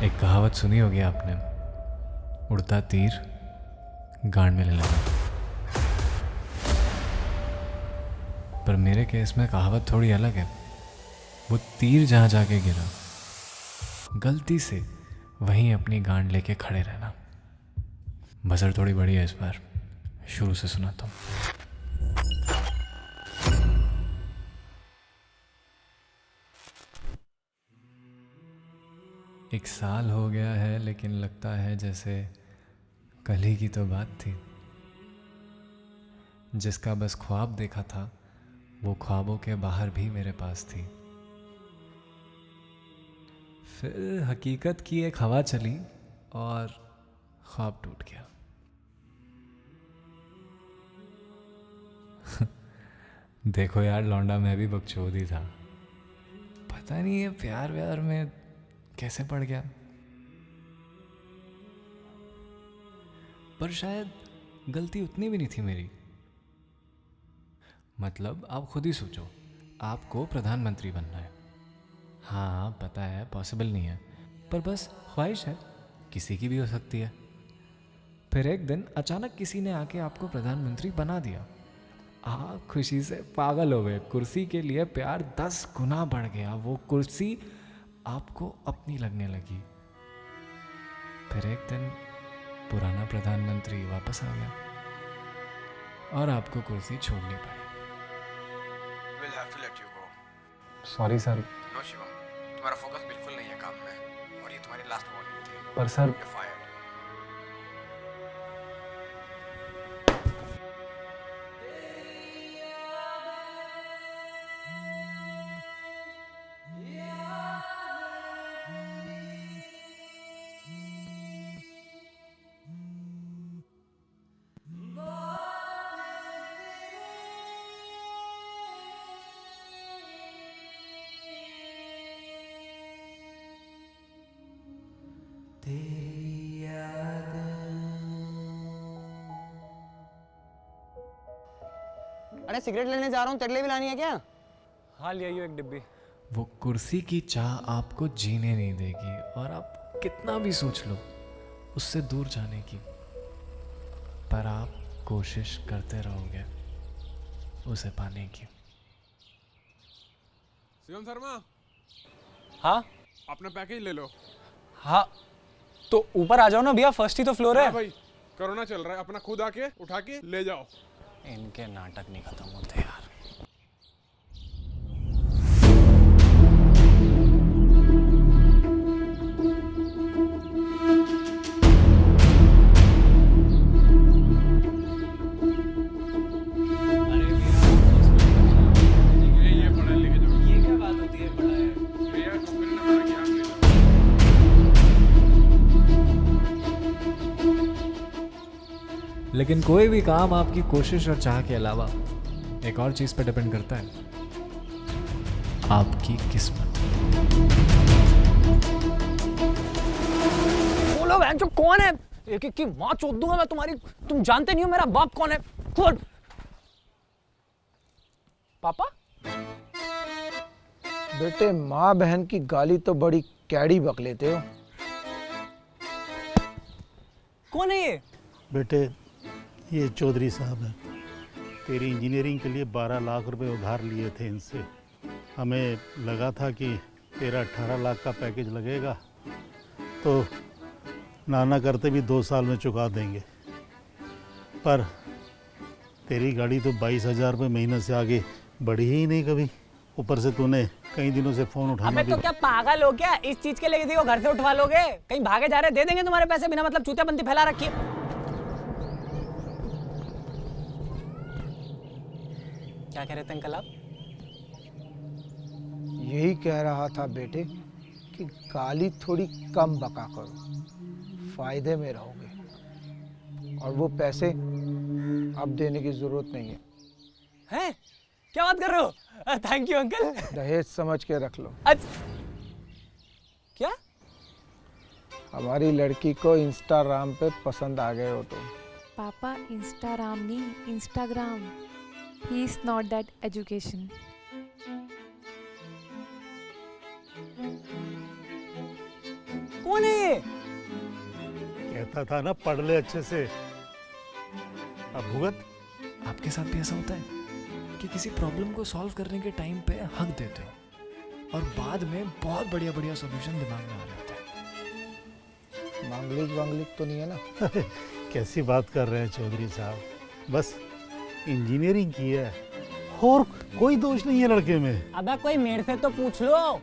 एक कहावत सुनी होगी आपने, उड़ता तीर गांड में ले लगा। पर मेरे केस में कहावत थोड़ी अलग है। वो तीर जहाँ जाके गिरा, गलती से वहीं अपनी गांड लेके खड़े रहना। बसर थोड़ी बड़ी है इस बार, शुरू से सुनाता हूँ। एक साल हो गया है, लेकिन लगता है जैसे कल ही की तो बात थी। जिसका बस ख्वाब देखा था, वो ख्वाबों के बाहर भी मेरे पास थी। फिर हकीकत की एक हवा चली और ख्वाब टूट गया। देखो यार, लौंडा मैं भी बकचोदी था। पता नहीं ये प्यार व्यार में कैसे पड़ गया, पर शायद गलती उतनी भी नहीं थी मेरी। मतलब आप खुद ही सोचो, आपको प्रधानमंत्री बनना है। हाँ पता है पॉसिबल नहीं है, पर बस ख्वाहिश है, किसी की भी हो सकती है। फिर एक दिन अचानक किसी ने आके आपको प्रधानमंत्री बना दिया। आप खुशी से पागल हो गए। कुर्सी के लिए प्यार 10 गुना बढ़ गया। वो कुर्सी आपको अपनी लगने लगी। फिर एक दिन पुराना प्रधानमंत्री वापस आ गया और आपको कुर्सी छोड़नी पड़ी। We'll have to let you go. Sorry sir. No Shivam, तुम्हारा फोकस बिल्कुल नहीं है काम में और ये तुम्हारी लास्ट वार्निंग थी। पर सर You're fired. अरे सिगरेट लेने जा रहा हूँ, तेरे लिए भी लानी है क्या? हाँ ले आइयो एक डिब्बी। वो कुर्सी की चाह आपको जीने नहीं देगी, और आप कितना भी सोच लो उससे दूर जाने की, पर आप कोशिश करते रहोगे उसे पाने की। शिवम शर्मा, हाँ अपना पैकेज ले लो। हाँ तो ऊपर आ जाओ ना भैया, फर्स्ट ही तो फ्लोर है। हाँ भाई, कोरोना चल रहा है, अपना खुद आके उठा के ले जाओ। इनके नाटक नहीं खत्म होते यार। ये पढ़ा लेके जाओ। ये क्या बात होती है बड़ा है? भैया कंपनी ने मना किया, आप ले जाओ। लेकिन कोई भी काम आपकी कोशिश और चाह के अलावा एक और चीज पर डिपेंड करता है, आपकी किस्मत। बोलो बहन जो कौन है? एक एक की माँ चोद दूंगा मैं तुम्हारी। तुम जानते नहीं हो मेरा बाप कौन है? खुद पापा। बेटे माँ बहन की गाली तो बड़ी कैड़ी बक लेते हो। कौन है ये? बेटे ये चौधरी साहब हैं। तेरी इंजीनियरिंग के लिए 12 लाख रुपए उधार लिए थे इनसे। हमें लगा था कि तेरा 18 लाख का पैकेज लगेगा तो नाना करते भी 2 साल में चुका देंगे, पर तेरी गाड़ी तो 22,000 रुपये महीने से आगे बढ़ी ही नहीं कभी। ऊपर से तूने कई दिनों से फ़ोन उठाना अबे तो क्या पागल हो क्या? इस चीज के लिए किसी को घर से उठवा लोगे? कहीं भागे जा रहे दे देंगे तुम्हारे पैसे, बिना मतलब चूतियाबंदी फैला रखी है। क्या कह रहे थे अंकल आप? यही कह रहा था बेटे कि गाली थोड़ी कम बका करो, फायदे में रहोगे, और वो पैसे अब देने की जरूरत नहीं है। हैं? क्या बात कर रहे हो? Thank you uncle. दहेज समझ के रख लो। क्या? हमारी लड़की को इंस्टाग्राम पे पसंद आ गए हो तुम। पापा इंस्टाग्राम नहीं, Instagram. He is not that education. कौन है ये? कहता था ना पढ़ ले अच्छे से। अब भुगत। आपके साथ भी ऐसा होता है कि किसी प्रॉब्लम को सॉल्व करने के टाइम पे हक देते हो और बाद में बहुत बढ़िया बढ़िया सॉल्यूशन दिमाग में आ रहे होते हैं। मांगलिक वांगलिक तो नहीं है ना? कैसी बात कर रहे हैं चौधरी साहब, बस इंजीनियरिंग की है और कोई दोष नहीं है लड़के में। अबे कोई मेरे से तो पूछ लो,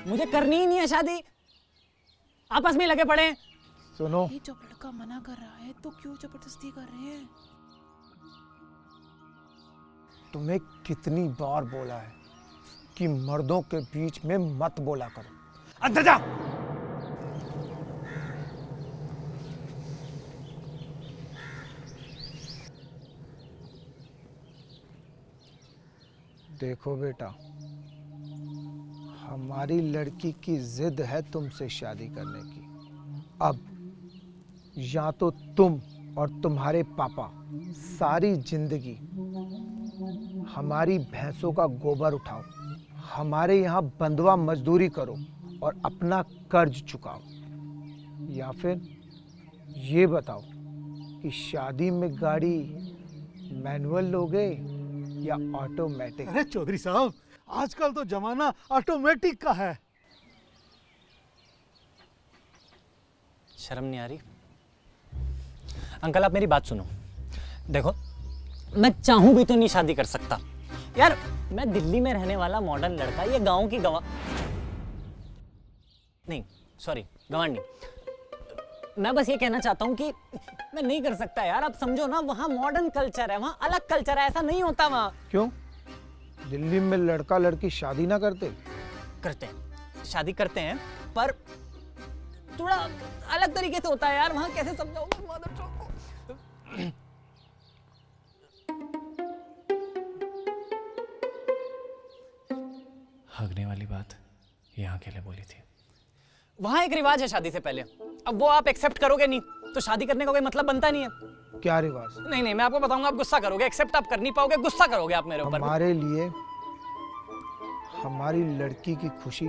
मुझे करनी ही नहीं है शादी। आपस में लगे पड़े हैं। सुनो, ये जब लड़का मना कर रहा है तो क्यों जबरदस्ती कर रहे हैं? तुम्हें कितनी बार बोला है कि मर्दों के बीच में मत बोला करो। अंदर जा। देखो बेटा, हमारी लड़की की जिद है तुमसे शादी करने की। अब या तो तुम और तुम्हारे पापा सारी जिंदगी हमारी भैंसों का गोबर उठाओ, हमारे यहाँ बंधुआ मजदूरी करो और अपना कर्ज चुकाओ, या फिर ये बताओ कि शादी में गाड़ी मैनुअल लोगे या ऑटोमेटिक। अरे चौधरी साहब, आजकल तो जमाना ऑटोमेटिक का है। शर्म नहीं आ रही? अंकल आप मेरी बात सुनो। देखो, मैं चाहूं भी तो नहीं शादी कर सकता यार। मैं दिल्ली में रहने वाला मॉडर्न लड़का, ये गांव की नहीं, सॉरी, गंवार नहीं। मैं बस ये कहना चाहता हूँ कि मैं नहीं कर सकता यार। आप समझो ना, वहाँ मॉडर्न कल्चर है, वहाँ अलग कल्चर है, ऐसा नहीं होता वहाँ। क्यों? दिल्ली में लड़का लड़की शादी ना करते? करते हैं, शादी करते हैं, पर थोड़ा अलग तरीके से होता है यार। वहाँ कैसे समझाऊंगा मदर चौक को? हगने वाली बात यहाँ के लिए बोली थी। वहाँ एक रिवाज है शादी से पहले। अब वो आप एक्सेप्ट करोगे नहीं तो शादी करने का कोई मतलब बनता नहीं है। क्या रिवाज? नहीं नहीं, मैं आपको बताऊंगा, आप गुस्सा करोगे। एक्सेप्ट आप कर नहीं पाओगे, गुस्सा करोगे आप मेरे ऊपर। हमारे लिए हमारी लड़की की खुशी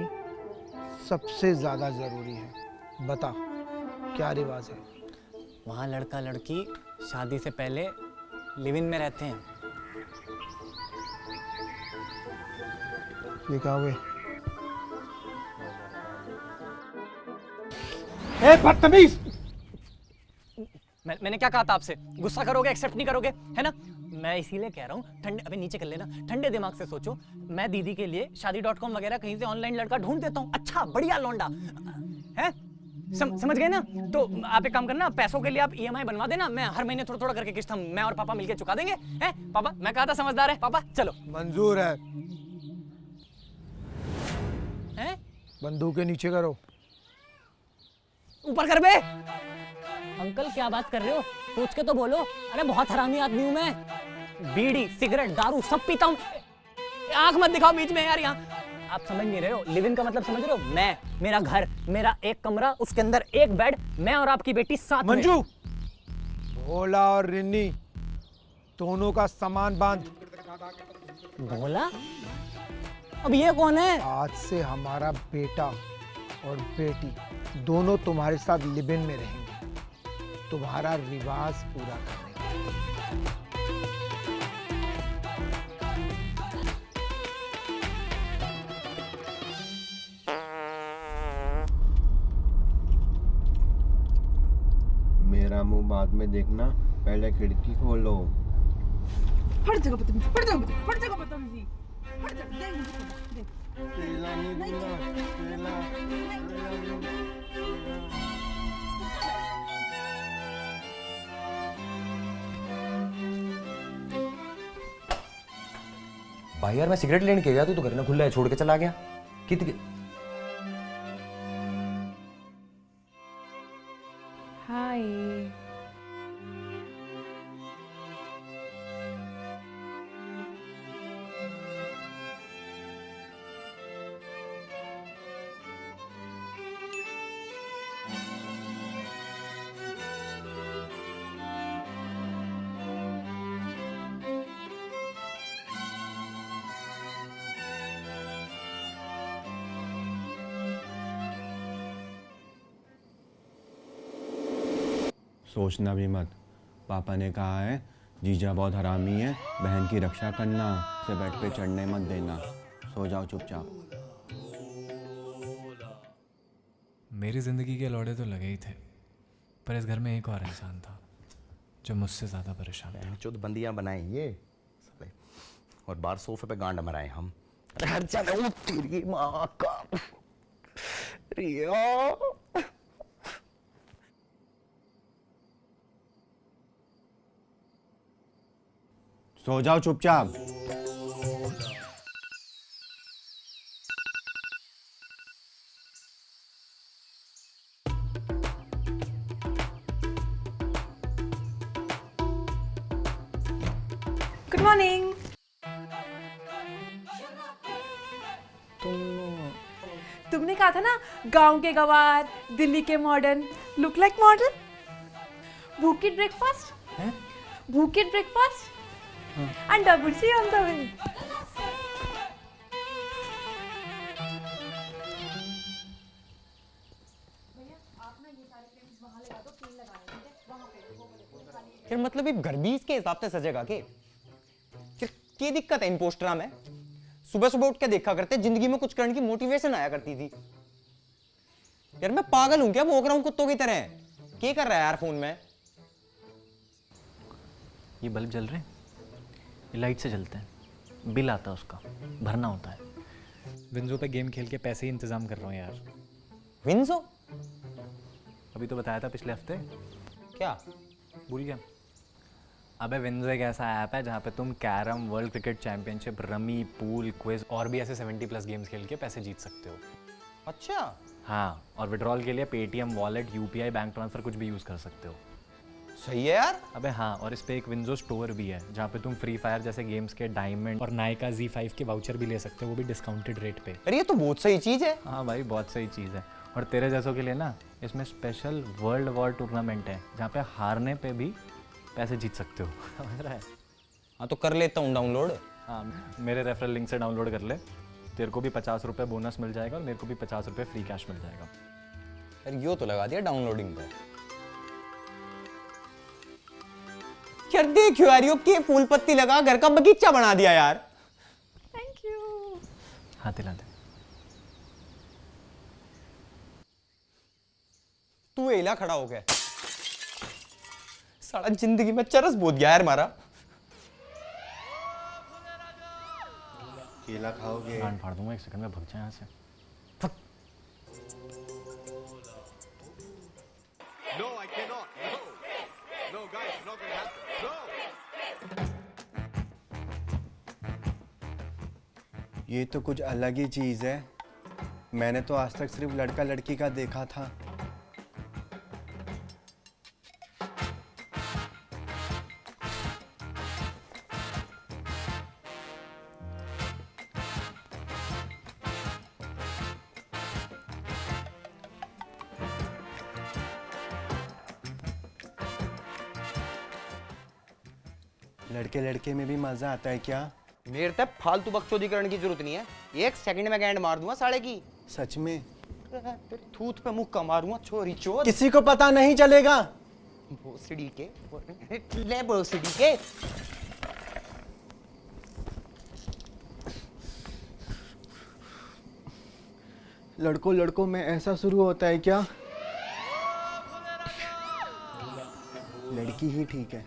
सबसे ज्यादा जरूरी है। बता, क्या रिवाज है? वहाँ लड़का लड़की शादी से पहले लिव इन में रहते हैं। ये क्या हुए? ए बदतमीज! मैंने क्या कहा था आपसे? गुस्सा करोगे, एक्सेप्ट नहीं करोगे, है ना? मैं इसीलिए कह रहा हूँ, ठंडे, अबे नीचे कर लेना, ठंडे दिमाग से सोचो। मैं दीदी के लिए शादी.com वगैरह कहीं से ऑनलाइन लड़का ढूंढ देता हूँ, अच्छा बढ़िया लौंडा है। समझ गए ना? तो आप एक काम करना, पैसों के लिए आप EMI बनवा देना, मैं हर महीने थोड़ा थोड़ा करके किस्त हम मैं और पापा मिलके चुका देंगे। हैं पापा? मैं कहा था समझदार है पापा। चलो मंजूर है। हैं, बंदूक के नीचे करो। ऊपर कर बे। अंकल क्या बात कर रहे हो? सोच के तो बोलो। अरे बहुत हरामी आदमी हूं मैं। बीड़ी, सिगरेट, दारू सब पीता हूं। आंख मत दिखाओ बीच में यार यहाँ। आप समझ नहीं रहे हो, लिव इन का मतलब समझ रहे हो? मैं, मेरा घर, मेरा एक कमरा, उसके अंदर एक बेड, मैं और आपकी बेटी साथ में। मंजू, भोला और रिन्नी दोनों का सामान बांध। भोला? अब ये कौन है? आज से हमारा बेटा और बेटी दोनों तुम्हारे साथ लिव इन में रहेंगे, तुम्हारा रिवाज पूरा करने के। मेरा मुंह बाद में देखना, पहले खिड़की खोलो। फट जाएगा बदतमीजी, फट जाएगा बदतमीजी, फट जाएगा बदतमीजी, फट जाएगा। देख, देख। तेला नहीं दूंगा, तेला, तेला नहीं। भाई यार मैं सिगरेट लेने के गया, तू तो घर में खुला है छोड़ के चला गया। कितने हाय। सोचना भी मत। पापा ने कहा है जीजा बहुत हरामी है, बहन की रक्षा करना, से बेड पे चढ़ने मत देना। सो जाओ चुपचाप। मेरी ज़िंदगी के लौड़े तो लगे ही थे, पर इस घर में एक और इंसान था जो मुझसे ज़्यादा परेशान था। चुद बंदियां बनाए ये साले, और बाहर सोफे पे गांड मराए हम। अरे हट जा वो तेरी माँ का रिया। सो जाओ चुपचाप। Good morning. तुमने कहा था ना गांव के गवार, दिल्ली के मॉडर्न, लुक लाइक मॉडर्न। भूखी ब्रेकफास्ट, भूखी breakfast and double C on the way. फिर मतलब ये घर भी इसके हिसाब से सजेगा के? फिर क्या दिक्कत है इम्पोस्टरा में? सुबह सुबह उठ के देखा करते, जिंदगी में कुछ करने की मोटिवेशन आया करती थी। यार मैं पागल हूं क्या, भौंक रहा हूं कुत्तों की तरह? क्या कर रहा है यार फोन में? ये बल्ब जल रहे हैं, ये लाइट से जलते हैं, बिल आता है उसका, भरना होता है। विंजो पे गेम खेल के पैसे ही इंतजाम कर रहा हूँ यार। विंजो? अभी तो बताया था पिछले हफ्ते। क्या भूल गया? अबे विंजो एक ऐसा ऐप है जहाँ पे तुम carrom, world cricket championship, rummy, pool, quiz और भी ऐसे 70+ गेम्स खेल के पैसे जीत सकते हो। अच्छा। हाँ, और विड्रॉल के लिए Paytm wallet, UPI, bank transfer कुछ भी यूज़ कर सकते हो। सही है यार। अबे हाँ, और इस पे एक विंजो स्टोर भी है जहाँ पे तुम फ्री फायर जैसे गेम्स के डायमंड और नायका Z5 के वाउचर भी ले सकते हो, वो भी डिस्काउंटेड रेट पे। अरे ये तो बहुत सही चीज है। हाँ भाई, बहुत सही चीज़ है। और तेरे जैसों के लिए ना इसमें स्पेशल वर्ल्ड वॉर टूर्नामेंट है जहाँ पे हारने पे भी पैसे जीत सकते हो। समझ रहा है? हाँ तो कर लेता हूँ डाउनलोड। हाँ, मेरे रेफरल लिंक से डाउनलोड कर ले, तेरे को भी 50 रुपये बोनस मिल जाएगा और मेरे को भी 50 रुपये फ्री कैश मिल जाएगा। यार यो तो लगा दिया डाउनलोडिंग पर। यार देखियो यार, यो के फूल पत्ती लगा घर का बगीचा बना दिया यार। Thank you. हाँ, दिला दे। तू एला खड़ा हो गया, सारा जिंदगी में चरस बोध गया यार हमारा। केला खाओगे? कान फाड़ दूंगा, एक सेकंड में भग जाए यहाँ से। No, I cannot. No. No, guys, it's not gonna happen. No. ये तो कुछ अलग ही चीज़ है। मैंने तो आज तक सिर्फ लड़का लड़की का देखा था। लड़के लड़के में भी मजा आता है क्या? मेरे तक फालतू बकचोदी करने की जरूरत नहीं है, 1 सेकंड में गैंड मार दूंगा साले की। सच में? तेरे थूत पे मुक्का मारूंगा छोरी चोर। किसी को पता नहीं चलेगा। भोसड़ी के ले भोसड़ी के। लड़कों लड़कों में ऐसा शुरू होता है क्या? लड़की ही ठीक है।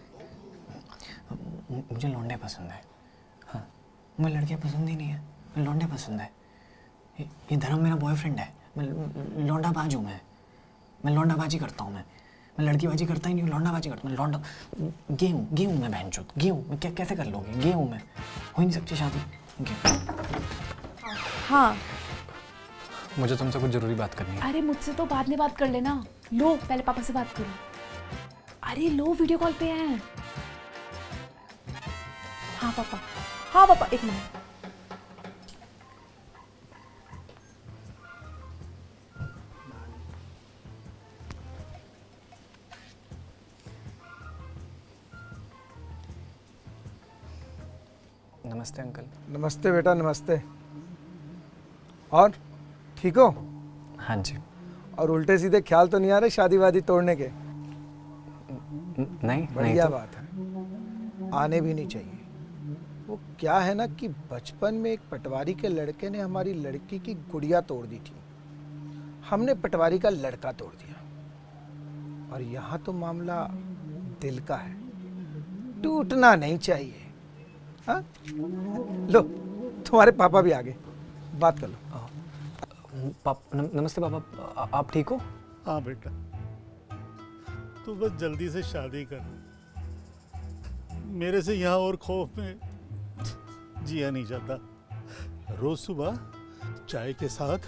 मुझे लौंडे पसंद है। हाँ, मुझे लड़कियाँ पसंद ही नहीं है, मुझे लौंडे पसंद है। ये धर्म मेरा बॉयफ्रेंड है। मैं लौंडा बाज हूँ। मैं लौंडाबाजी करता हूँ। मैं लड़कीबाजी करता ही नहीं हूँ, लौंडाबाजी करता हूँ। मैं लौंडा गे हूँ मैं, बहनचोद गे हूँ मैं। कैसे कर लोगे? गे हूँ मैं, हो ही नहीं सकती शादी। हाँ, मुझे तुमसे कुछ ज़रूरी बात करनी है। अरे मुझसे तो बाद में बात कर लेना। लो, पहले पापा से बात करो। अरे लो, वीडियो कॉल पे हैं। हाँ पापा, हाँ पापा, एक मिनट। नमस्ते अंकल। नमस्ते बेटा, नमस्ते। और ठीक हो? हाँ जी। और उल्टे सीधे ख्याल तो नहीं आ रहे शादी वादी तोड़ने के? नहीं बढ़िया तो- बात है, आने भी नहीं चाहिए। वो क्या है ना कि बचपन में एक पटवारी के लड़के ने हमारी लड़की की गुड़िया तोड़ दी थी, हमने पटवारी का लड़का तोड़ दिया। और यहाँ तो मामला दिल का है, टूटना नहीं चाहिए। हाँ, लो तुम्हारे पापा भी आ गए, बात कर लो। नमस्ते पापा, आप ठीक हो? हाँ बेटा, तू बस जल्दी से शादी कर। मेरे से यहाँ और खौफ में जिया नहीं जाता। रोज सुबह चाय के साथ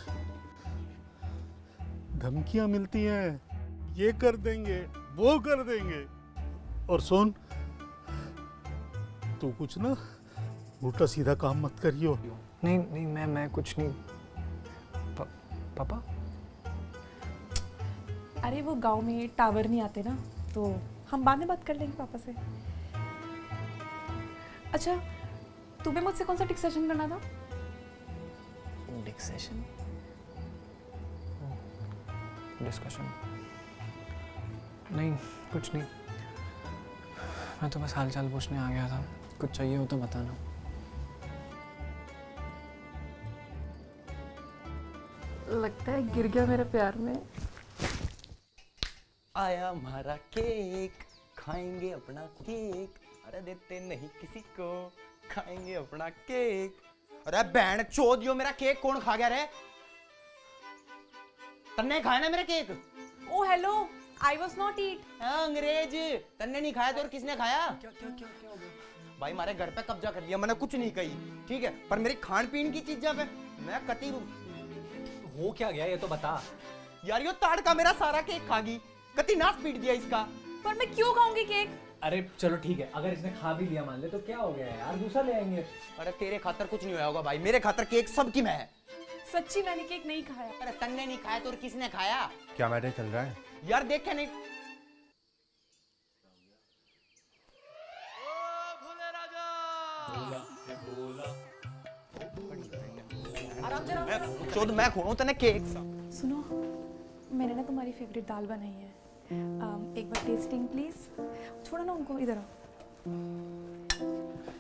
धमकियां मिलती हैं, ये कर देंगे वो कर देंगे। और सुन, तू कुछ ना उल्टा सीधा काम मत करियो। नहीं नहीं, मैं कुछ नहीं। पापा? अरे वो गांव में टावर नहीं आते ना, तो हम बाद में बात कर लेंगे पापा से। अच्छा, तुम्हें मुझसे कौन सा डिस्कशन करना था? डिस्कशन? डिस्कशन नहीं, कुछ नहीं। मैं तो बस हाल चाल पूछने आ गया था। कुछ चाहिए हो तो बताना। लगता है गिर गया मेरे प्यार में। आया हमारा केक, खाएंगे अपना केक। अरे देते नहीं किसी को, खाएंगे अपना केक। अरे बहन चोदियो, मेरा केक कौन खा गया रे? तन्ने खाया ना मेरा cake? Oh hello, I was not eat. अंग्रेज, तन्ने नहीं खाया तो और किसने खाया? क्या क्या क्या क्या हो गया? भाई हमारे घर पे कब्जा कर लिया, मैंने कुछ नहीं कही, ठीक है, पर मेरी खान पीन की चीजें पे मैं कती हो क्या गया ये तो बता। यार यो ताड़ का मेरा सारा केक खा गई, कती नाश पीट दिया इसका। पर मैं क्यों खाऊंगी केक? अरे चलो ठीक है, अगर इसने खा भी लिया मान ले तो क्या हो गया यार, दूसरा ले आएंगे। अरे तेरे खातर कुछ नहीं हुआ होगा भाई, मेरे खातर केक सबकी मैं है। सच्ची मैंने केक नहीं खाया। अरे तन्ने नहीं खाया तो और किसने खाया? क्या मैटर चल रहा है? यार देख के नहीं। चोद मैं खोऊं तने केक। सुनो, मैंने ना तुम्हारी फेवरेट दाल बनाई है, एक बार टेस्टिंग प्लीज। छोड़ो ना उनको, इधर आओ।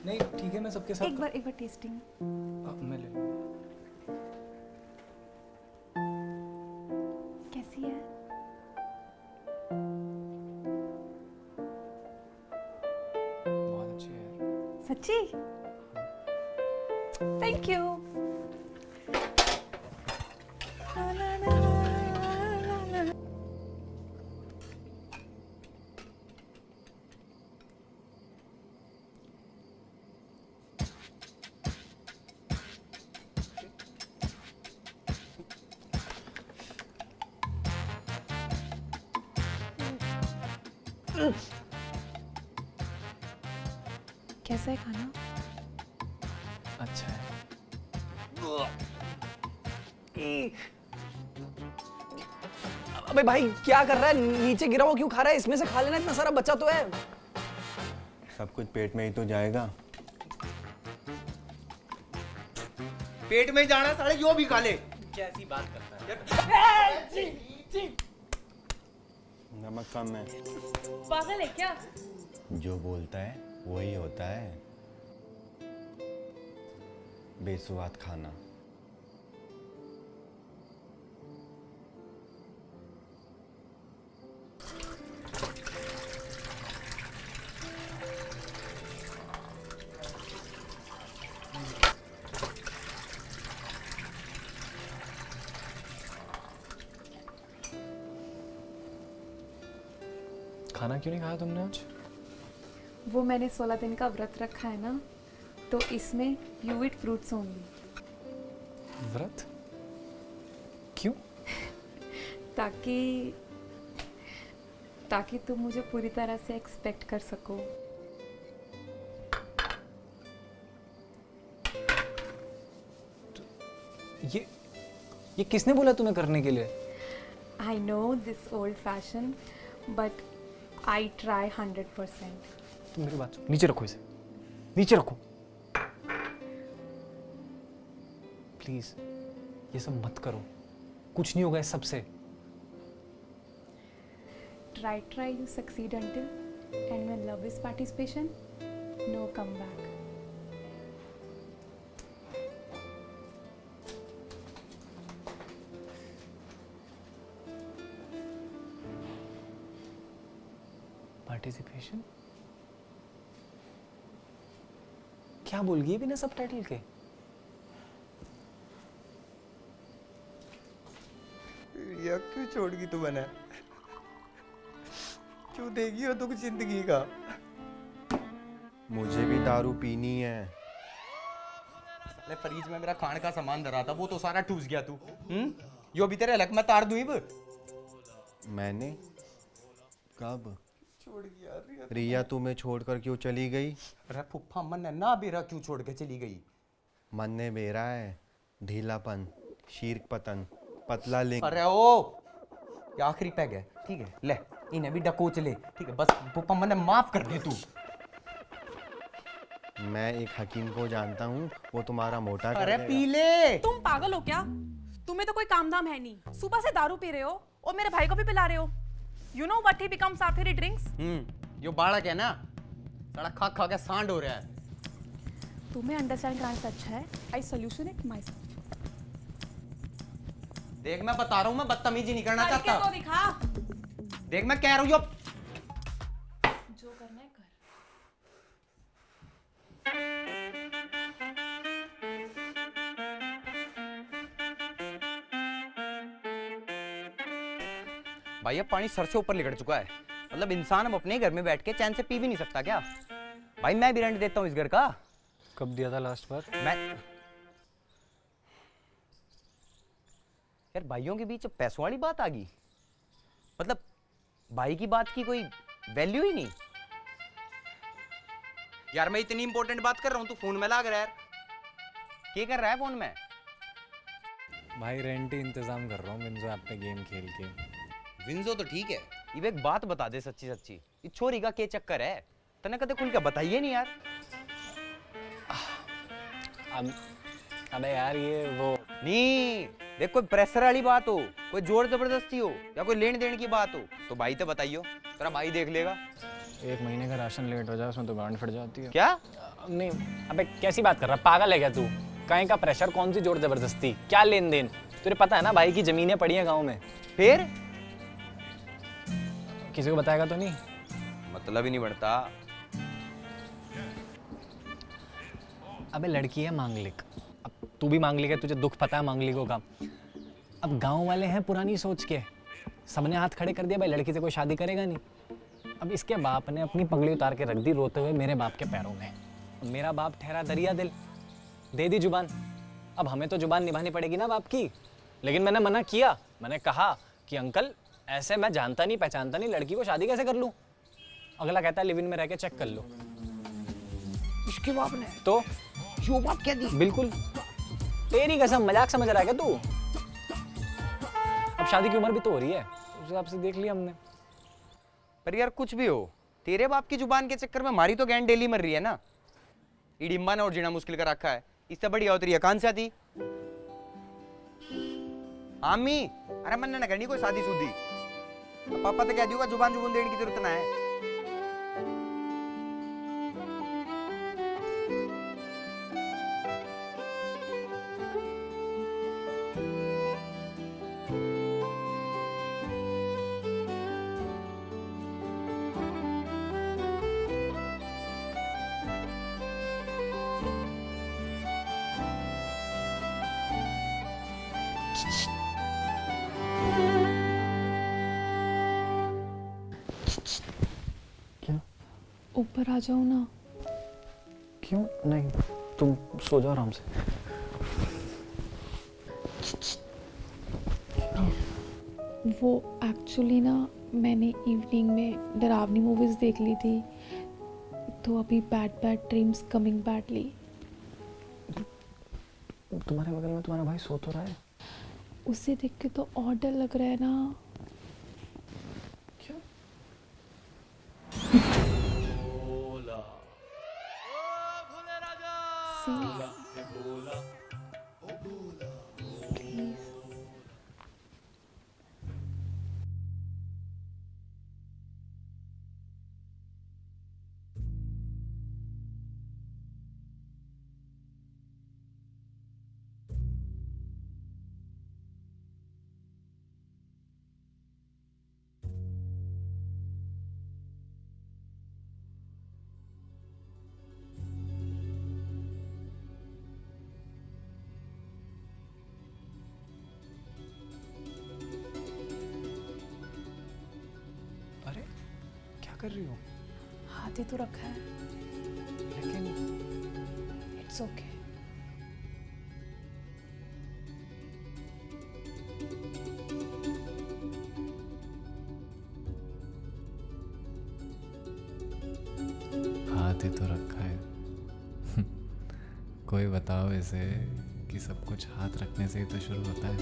नहीं ठीक है, मैं सबके साथ एक बार टेस्टिंग। मैं ले लूंगा। कैसी है? बहुत अच्छी है यार। सच्ची? Thank you. कैसा है खाना? अच्छा है। अबे भाई क्या कर रहा है, नीचे गिरा हुआ क्यों खा रहा है? इसमें से खा लेना, इतना सारा बचा तो है। सब कुछ पेट में ही तो जाएगा। पेट में जाना साले जो भी खा ले। कैसी बात करता है? नमक कम है। पागल है क्या? जो बोलता है वही होता है। बेसुआद खाना। खाना क्यों नहीं खाया तुमने आज? वो मैंने 16 दिन का व्रत रखा है ना, तो इसमें यू ईट फ्रूट्स ओनली। व्रत? क्यों? ताकि तुम मुझे पूरी तरह से एक्सपेक्ट कर सको। ये किसने बोला तुम्हें करने के लिए? I know this old fashion, but I try 100%। तुम मेरी बात सुनो, नीचे रखो इसे, नीचे रखो प्लीज। ये सब मत करो, कुछ नहीं होगा इस सब से। Try you succeed until And when love is participation, no comeback. Participation? क्या बोल गई बिना सबटाइटल के? या क्यों छोड़ गई तू मैंने? क्यों देगी हो दुख जिंदगी का? मुझे भी दारू पीनी है। साले फ्रिज में मेरा खाने का सामान धरा था, वो तो सारा ठूस गया तू। यो भी तेरे हलक में तार दूं अब। मैंने कब? छोड़ गया रिया तुम्हें छोड़कर क्यों चली गई? अरे फुफ्फा मन ने ना बेरा क्यों छोड़ के चली गई? मन ने बेरा है, ढीलापन, शीर्क पतन, पतला लिंग। अरे ओ, ये आखिरी पैग है, ठीक है? ले, इन्हें भी डकोच ले, ठीक है? बस फुफ्फा मन ने माफ कर दे तू। मैं एक हकीम को जानता हूँ, वो तुम्हारा मोटा कर अरे देगा। पी ले। तुम पागल हो क्या? तुम्हें तो कोई काम धाम है नहीं। सुबह से दारू पी रहे हो और मेरे भाई को भी पिला रहे हो। You know what he becomes after he drinks? यो बालक है ना, साला खा खा के सांड हो रहा है। तुम्हें अंडरस्टैंड कराने से अच्छा है I solution it myself. देख मैं बता रहा हूँ, मैं बदतमीजी नहीं करना करके चाहता। तो दिखा। देख मैं कह रहा हूँ, यो जो करना है कर। भाई अब पानी सर से ऊपर लिकड़ चुका है। मतलब इंसान अब अपने घर में बैठ के चैन से पी भी नहीं सकता क्या? भाई मैं भी रेंट देता हूँ इस घर का। कब दिया था लास्ट बार? मैं यार भाइयों के बीच अब पैसों वाली बात आ गई। मतलब भाई की बात की कोई वैल्यू ही नहीं। यार मैं इतनी इंपॉर्टेंट बात कर रहा हूँ, तू फोन में लग रहा है यार। क्या कर रहा है फोन में? भाई रेंट ही इंतजाम कर रहा हूँ विंजो ऐप पे गेम खेल के। विंजो तो ठीक है, ये एक बात बता दे सच्ची सच्ची, ये छोरी का क्या चक्कर है? तने कदे खुल के बताइए नहीं यार। अबे यार ये वो नहीं देख, कोई प्रेशर वाली बात हो, कोई जोर जबरदस्ती हो या कोई लेन देन की बात हो तो भाई तो बताइयो, तेरा भाई देख लेगा। 1 महीने का राशन लेट हो जाए उसमें तो गांड फट जाती है। क्या? नहीं अबे कैसी बात कर रहा, पागल है क्या तू? कहीं का प्रेशर, कौन सी जोर जबरदस्ती, क्या लेन देन? तुझे पता है ना भाई की जमीनें पड़ी हैं गाँव में। फिर किसी को बताएगा तो नहीं? मतलब ही नहीं बढ़ता। अबे लड़की है मांगलिक, अब तू भी मांगलिक है, तुझे दुख पता है मांगलिकों का। अब गांव वाले हैं पुरानी सोच के, सबने हाथ खड़े कर दिया भाई लड़की से कोई शादी करेगा नहीं। अब इसके बाप ने अपनी पगड़ी उतार के रख दी रोते हुए मेरे बाप के पैरों में। मेरा बाप ठहरा दरिया दिल, दे दी जुबान। अब हमें तो जुबान निभानी पड़ेगी ना बाप की। लेकिन मैंने मना किया, मैंने कहा कि अंकल ऐसे मैं जानता नहीं पहचानता नहीं, लड़की को शादी कैसे कर लूं? अगला कहता है लिव इन में रह के चेक कर लो। इसके बाप ने तो जो बात कह दी। बिल्कुल, तेरी कसम, मजाक समझ रहा है क्या तू? अब शादी की उम्र भी तो हो रही है, उस हिसाब से देख लिया हमने। पर यार कुछ भी हो, तेरे बाप की जुबान के चक्कर में हमारी तो गैंड डेली मर रही है ना। इडिम्बा ने और जीना मुश्किल कर रखा है, इससे बढ़िया होती आकांक्षा थी। आमी अरे मन ना करनी कोई शादी शुदी, पापा तो कह दियो जुबान जुबान देने की जरूरत ना है। ऊपर आ जाओ ना। क्यों नहीं, तुम सो जाओ आराम से। वो एक्चुअली ना मैंने इवनिंग में डरावनी मूवीज देख ली थी, तो अभी bad bad dreams coming badly. तुम्हारे बगल में तुम्हारा भाई सो तो रहा है। उसे देख के तो और डर लग रहा है ना। क्यों? कर रही हो? हाथ ही तो रखा है। लेकिन इट्स ओके। हाथ ही तो रखा है। कोई बताओ इसे कि सब कुछ हाथ रखने से ही तो शुरू होता है।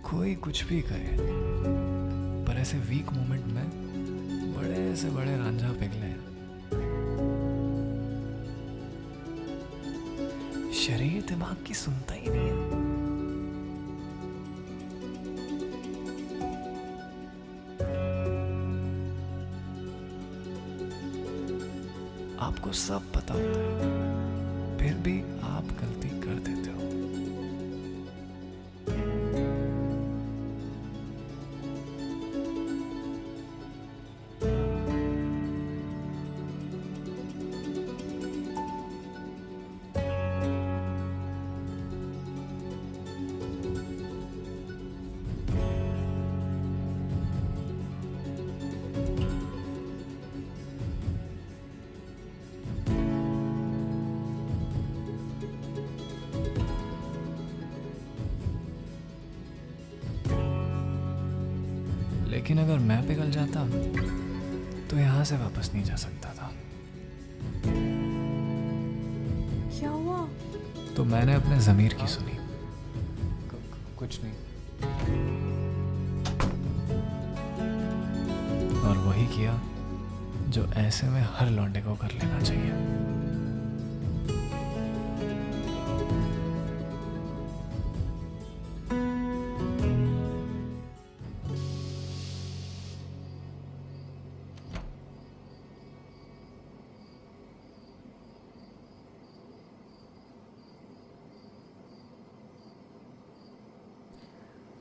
कोई कुछ भी करे, पर ऐसे वीक मोमेंट में बड़े से बड़े रांझा पिघले। शरीर दिमाग की सुनता ही नहीं है। आपको सब पता होता है, फिर भी आप गलती कर देते हो। लेकिन अगर मैं पिघल जाता तो यहाँ से वापस नहीं जा सकता था। क्या हुआ? तो मैंने अपने ज़मीर की सुनी। कुछ नहीं। और वही किया जो ऐसे में हर लौंडे को कर लेना चाहिए।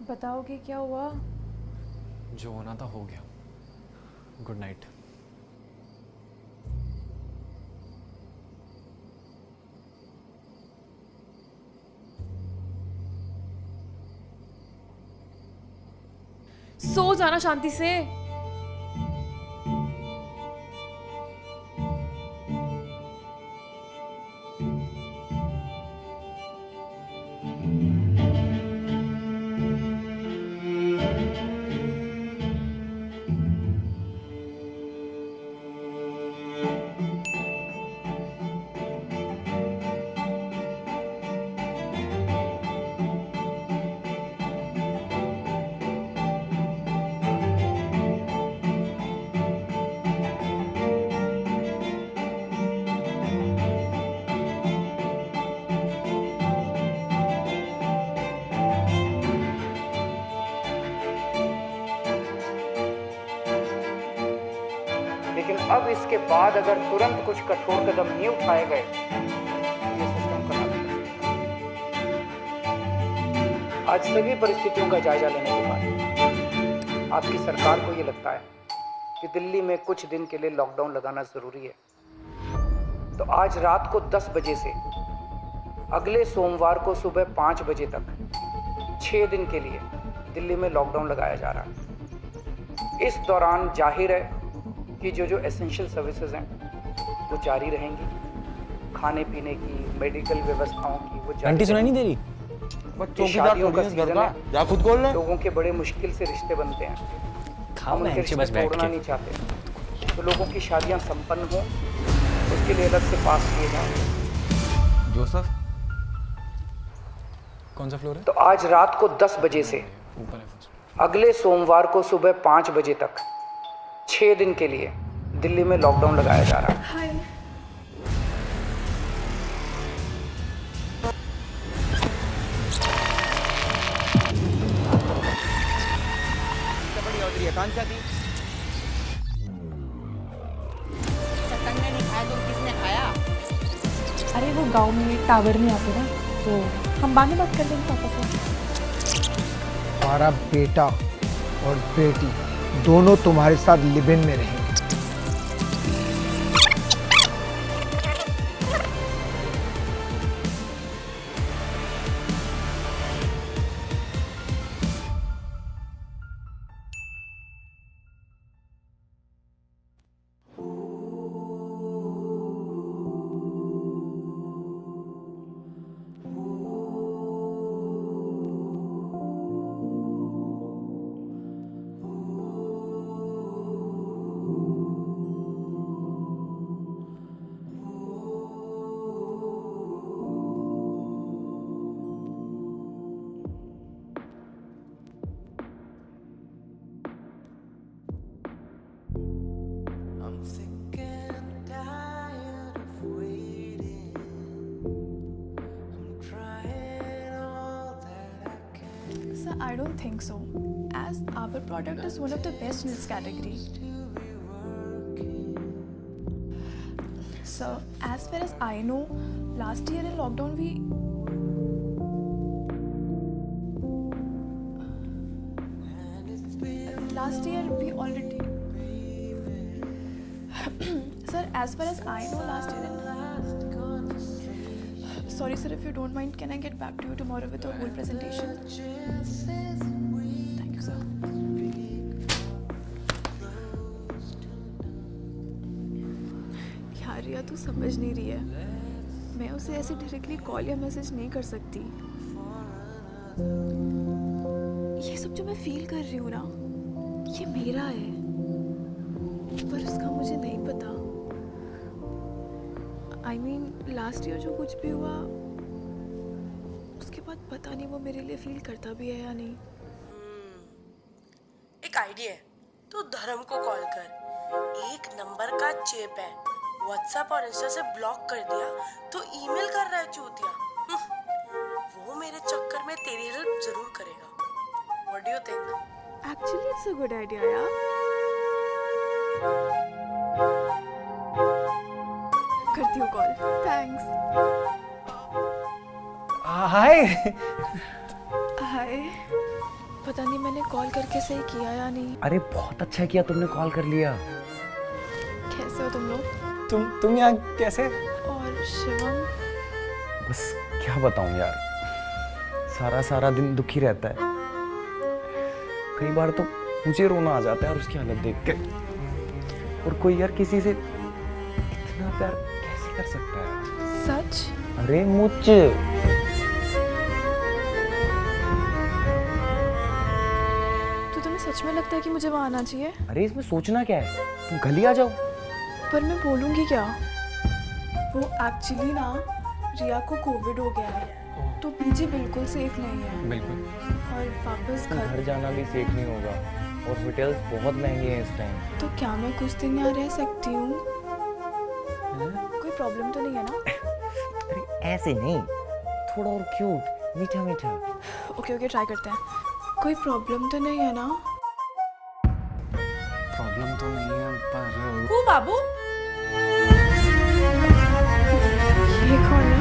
बताओगे क्या हुआ? जो होना था हो गया। Good night. सो जाना शांति से। लेकिन अब इसके बाद अगर तुरंत कुछ कठोर कदम नहीं उठाए गए तो ये सिस्टम खराब हो जाएगा। आज सभी परिस्थितियों का जायजा लेने के बाद आपकी सरकार को ये लगता है कि दिल्ली में कुछ दिन के लिए लॉकडाउन लगाना जरूरी है, तो आज रात को 10 बजे से अगले सोमवार को सुबह 5 बजे तक 6 दिन के लिए दिल्ली में लॉकडाउन लगाया जा रहा है। इस दौरान जाहिर है कि जो एसेंशियल सर्विसेज हैं वो जारी रहेंगी। खाने पीने की, मेडिकल व्यवस्थाओं की वो जारी। आंटी सुनाई नहीं दे रही? शादियों का सीजन है, जा खुद खोल ले। लोगों के बड़े मुश्किल से रिश्ते बनते हैं। हम उनके रिश्ते तोड़ना नहीं चाहते, तो लोगों की शादियां संपन्न हो उसके लिए अलग से पास किए जाएं। जोसेफ, कौन सा फ्लोर है? तो आज रात को 10 बजे से ऊपर है। अगले सोमवार को सुबह 5 बजे तक 6 दिन के लिए दिल्ली में लॉकडाउन लगाया जा रहा है। हाय। बड़ी चौधरी है, कौन सा थी? सत्संग ने नहीं खाया तो किसने खाया? अरे वो गांव में टावर नहीं आते ना, तो हम बाद में बात कर लेंगे पापा से। हमारा बेटा और बेटी दोनों तुम्हारे साथ लिव इन में रहेंगे। Sir, I don't think so, as our product is one of the best in its category. Sir, as far as I know, last year in lockdown we already Sir, as far as I know, last year sorry sir, if you don't mind, can I get back to you tomorrow with the whole presentation? Thank you sir. यार रिया तू समझ नहीं रही है, मैं उसे ऐसे directly call या मैसेज नहीं कर सकती। ये सब जो मैं फील कर रही हूँ ना, ये मेरा है, पर उसका मुझे नहीं पता। I mean, लास्ट ईयर जो कुछ भी हुआ उसके बाद पता नहीं वो मेरे लिए फील करता भी है या नहीं। एक आइडिया है, तू धर्म को कॉल कर। एक नंबर का चेप है, व्हाट्सएप और इंस्टा से ब्लॉक कर दिया तो ईमेल कर रहा है चूतिया। वो मेरे चक्कर में तेरी हेल्प जरूर करेगा। What do you think? Actually it's a good idea यार। करती हूँ कॉल। थैंक्स। हाय। हाय। पता नहीं मैंने कॉल करके सही किया या नहीं। अरे बहुत अच्छा किया तुमने कॉल कर लिया। कैसे हो तुम लोग? तुम यहाँ कैसे? और शिवम? बस क्या बताऊं यार, सारा दिन दुखी रहता है। कई बार तो मुझे रोना आ जाता है यार उसकी हालत देख के। और कोई यार किसी से इतना प्यार कैसे कर सकता है? सच? अरे मुझ तो तुम्हें सच में लगता है कि मुझे वहाँ आना चाहिए? अरे इसमें सोचना क्या है, तुम कल ही आ जाओ। पर मैं बोलूँगी क्या? वो एक्चुअली ना रिया को कोविड हो गया है, तो पीजी बिल्कुल सेफ नहीं है। बिल्कुल। और वापस घर जाना भी सेफ नहीं होगा, और होटल्स बहुत महंगे हैं इस टाइम। तो क्या मैं कुछ दिन यहाँ रह सकती हूँ? कोई प्रॉब्लम तो नहीं है ना? अरे ऐसे नहीं, थोड़ा और क्यूट, मीठा मीठा। ओके ट्राई करते हैं। कोई प्रॉब्लम तो नहीं है ना? प्रॉब्लम तो नहीं है, पर हु बाबू? ये कौन है?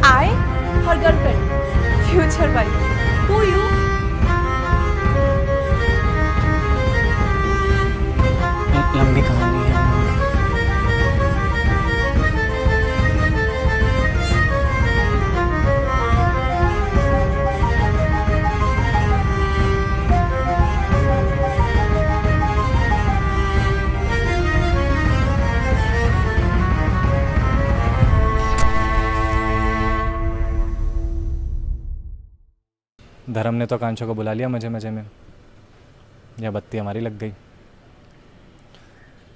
I, her girlfriend, future wife. Who you? लंबी कहानी है। धर्म ने तो कांचो को बुला लिया मजे मजे में, या बत्ती हमारी लग गई।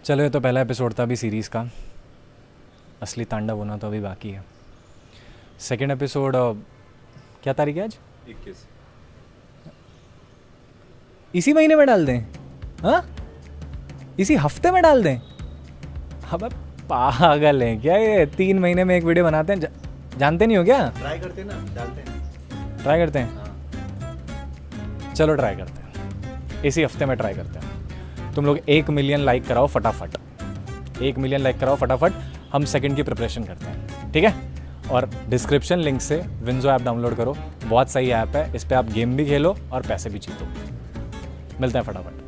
चलो ये तो पहला एपिसोड था अभी सीरीज़ का, असली तांडव होना तो अभी बाकी है। सेकंड एपिसोड क्या तारीख है आज? 21। इसी महीने में डाल दें? हाँ, इसी हफ्ते में डाल दें? अब पागल हैं क्या ये? 3 महीने में एक वीडियो बनाते हैं, जानते नहीं हो क्या? ट्राई करते ना, डालते हैं। ट्राई करते हैं? चलो ट्राई करते हैं, इसी हफ्ते में ट्राई करते हैं। तुम लोग 1 मिलियन लाइक कराओ फटाफट, 1 मिलियन लाइक कराओ फटाफट, हम सेकंड की प्रिपरेशन करते हैं, ठीक है? और डिस्क्रिप्शन लिंक से विंजो ऐप डाउनलोड करो, बहुत सही ऐप है, इस पर आप गेम भी खेलो और पैसे भी जीतो। मिलते हैं फटाफट।